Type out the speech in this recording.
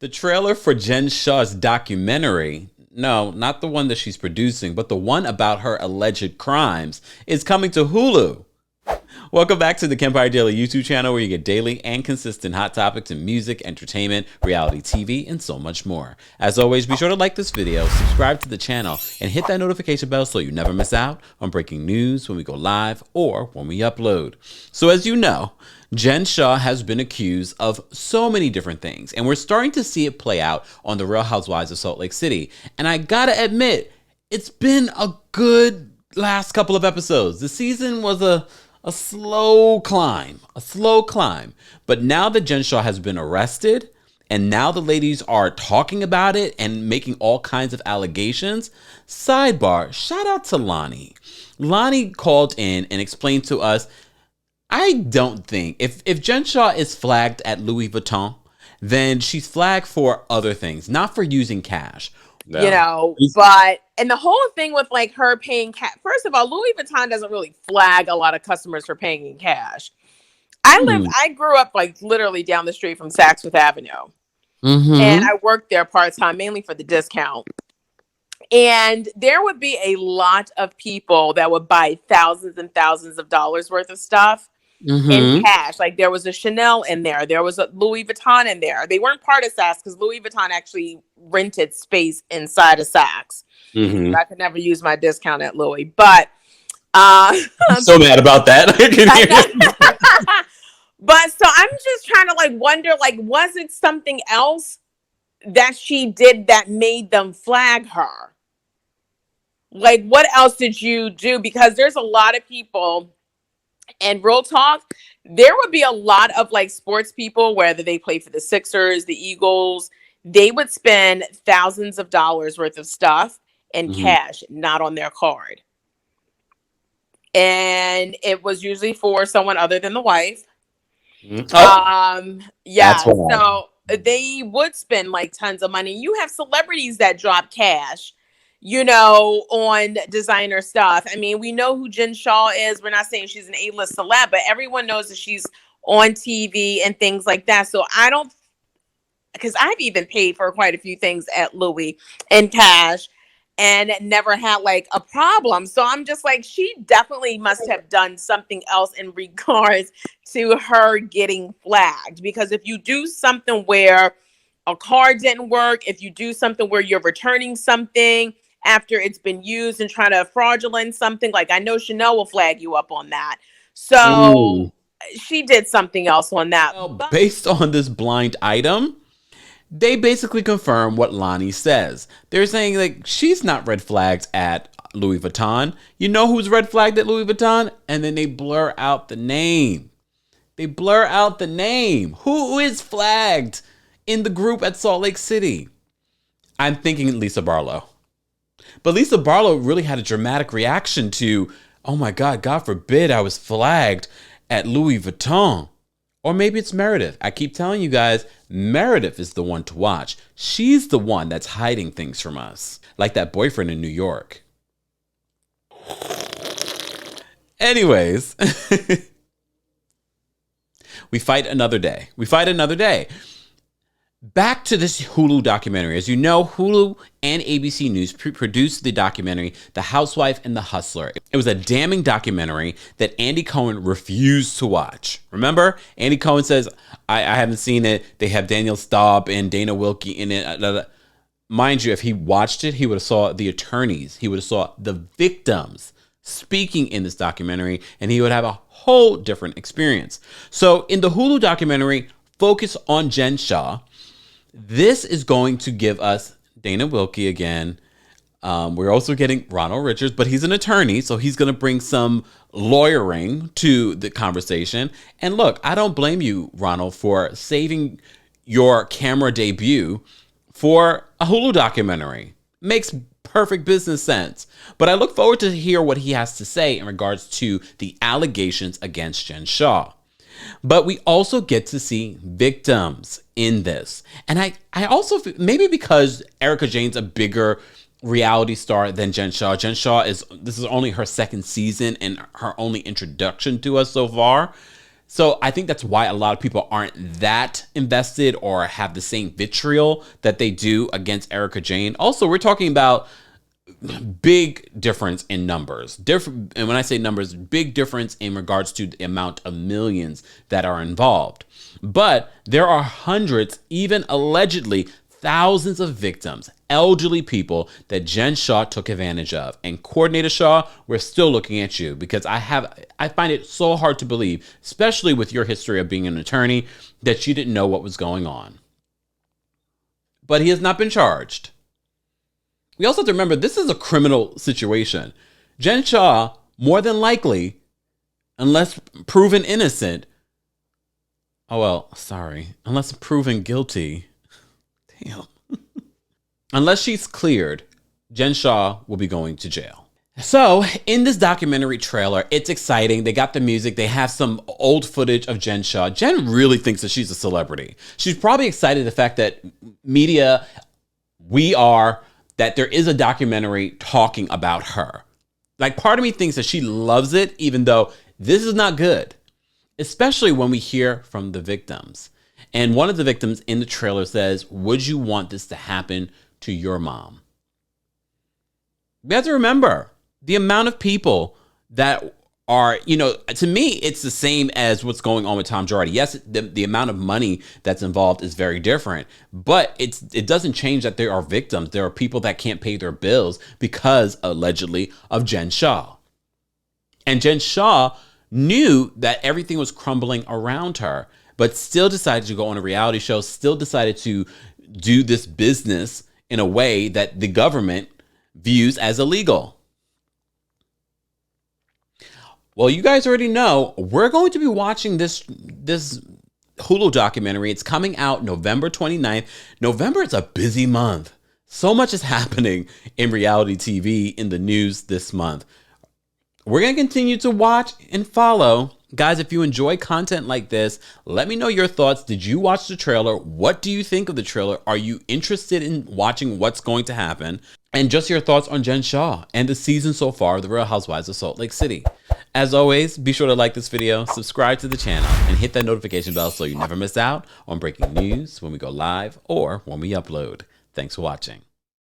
The trailer for Jen Shah's documentary, no, not the one that she's producing, but the one about her alleged crimes, is coming to Hulu. Welcome back to the Kempire Daily YouTube channel, where you get daily and consistent hot topics in music, entertainment, reality TV, and so much more. As always, be sure to like this video, subscribe to the channel, and hit that notification bell so you never miss out on breaking news when we go live or when we upload. So as you know, Jen Shah has been accused of so many different things, and we're starting to see it play out on The Real Housewives of Salt Lake City. And I gotta admit, it's been a good last couple of episodes. The season was a slow climb. But now that Jen Shah has been arrested, and now the ladies are talking about it and making all kinds of allegations, sidebar, shout out to Lonnie. Lonnie called in and explained to us, I don't think, if Jen Shah is flagged at Louis Vuitton, then she's flagged for other things, not for using cash. No. You know, but, and the whole thing with like her paying cash, first of all, Louis Vuitton doesn't really flag a lot of customers for paying in cash. I grew up like literally down the street from Saks Fifth Avenue. And I worked there part-time, mainly for the discount. And there would be a lot of people that would buy thousands and thousands of dollars worth of stuff in cash. Like there was a Chanel in there. There was a Louis Vuitton in there. They weren't part of Saks because Louis Vuitton actually rented space inside of Saks. I could never use my discount at Louis. But I'm so mad about that. But so I'm just trying to like wonder, like, was it something else that she did that made them flag her? Like, what else did you do? Because there's a lot of people, and real talk, there would be a lot of like sports people, whether they play for the Sixers, the Eagles, they would spend thousands of dollars worth of stuff in cash, not on their card. And it was usually for someone other than the wife. Yeah, so they would spend like tons of money. You have celebrities that drop cash, you know, on designer stuff. I mean, we know who Jen Shah is. We're not saying she's an A-list celeb, but everyone knows that she's on TV and things like that. So I don't, because I've even paid for quite a few things at Louis in cash and never had like a problem. So I'm just like, she definitely must have done something else in regards to her getting flagged. Because if you do something where a card didn't work, if you do something where you're returning something after it's been used and trying to fraudulent something, like I know Chanel will flag you up on that. So she did something else on that. Well, based on this blind item, they basically confirm what Lonnie says. They're saying like she's not red flagged at Louis Vuitton. You know who's red flagged at Louis Vuitton? And then they blur out the name. Who is flagged in the group at Salt Lake City? I'm thinking Lisa Barlow. But Lisa Barlow really had a dramatic reaction to, oh my God, God forbid I was flagged at Louis Vuitton. Or maybe it's Meredith. I keep telling you guys, Meredith is the one to watch. She's the one that's hiding things from us. Like that boyfriend in New York. Anyways. We fight another day. Back to this Hulu documentary. As you know, Hulu and ABC News produced the documentary, The Housewife and The Hustler. It was a damning documentary that Andy Cohen refused to watch. Remember? Andy Cohen says, I haven't seen it. They have Daniel Staub and Dana Wilkie in it. Mind you, if he watched it, he would have saw the attorneys. He would have saw the victims speaking in this documentary, and he would have a whole different experience. So in the Hulu documentary, focus on Jen Shah. This is going to give us Dana Wilkie again. We're also getting Ronald Richards, but he's an attorney, so he's going to bring some lawyering to the conversation. And look, I don't blame you, Ronald, for saving your camera debut for a Hulu documentary. Makes perfect business sense. But I look forward to hear what he has to say in regards to the allegations against Jen Shah. But we also get to see victims in this. And I also, maybe because Erika Jayne's a bigger reality star than Jen Shah. Jen Shah this is only her second season and her only introduction to us so far. So I think that's why a lot of people aren't that invested or have the same vitriol that they do against Erika Jayne. Also, we're talking about big difference in numbers. Different, and when I say numbers, big difference in regards to the amount of millions that are involved. But there are hundreds, even allegedly thousands of victims, elderly people that Jen Shah took advantage of. And Coordinator Shah, we're still looking at you, because I find it so hard to believe, especially with your history of being an attorney, that you didn't know what was going on. But he has not been charged. We also have to remember, this is a criminal situation. Jen Shah, more than likely, unless proven innocent, unless proven guilty, damn. Unless she's cleared, Jen Shah will be going to jail. So in this documentary trailer, it's exciting. They got the music. They have some old footage of Jen Shah. Jen really thinks that she's a celebrity. She's probably excited the fact that media, that there is a documentary talking about her. Like, part of me thinks that she loves it, even though this is not good, especially when we hear from the victims. And one of the victims in the trailer says, would you want this to happen to your mom? We have to remember the amount of people that are, to me, it's the same as what's going on with Tom Girardi. Yes, the amount of money that's involved is very different, but it doesn't change that there are victims. There are people that can't pay their bills because, allegedly, of Jen Shah. And Jen Shah knew that everything was crumbling around her, but still decided to go on a reality show, still decided to do this business in a way that the government views as illegal. Well, you guys already know, we're going to be watching this Hulu documentary. It's coming out November 29th. November is a busy month. So much is happening in reality TV, in the news this month. We're going to continue to watch and follow. Guys, if you enjoy content like this, let me know your thoughts. Did you watch the trailer? What do you think of the trailer? Are you interested in watching what's going to happen? And just your thoughts on Jen Shah and the season so far of The Real Housewives of Salt Lake City. As always, be sure to like this video, subscribe to the channel, and hit that notification bell so you never miss out on breaking news when we go live or when we upload. Thanks for watching.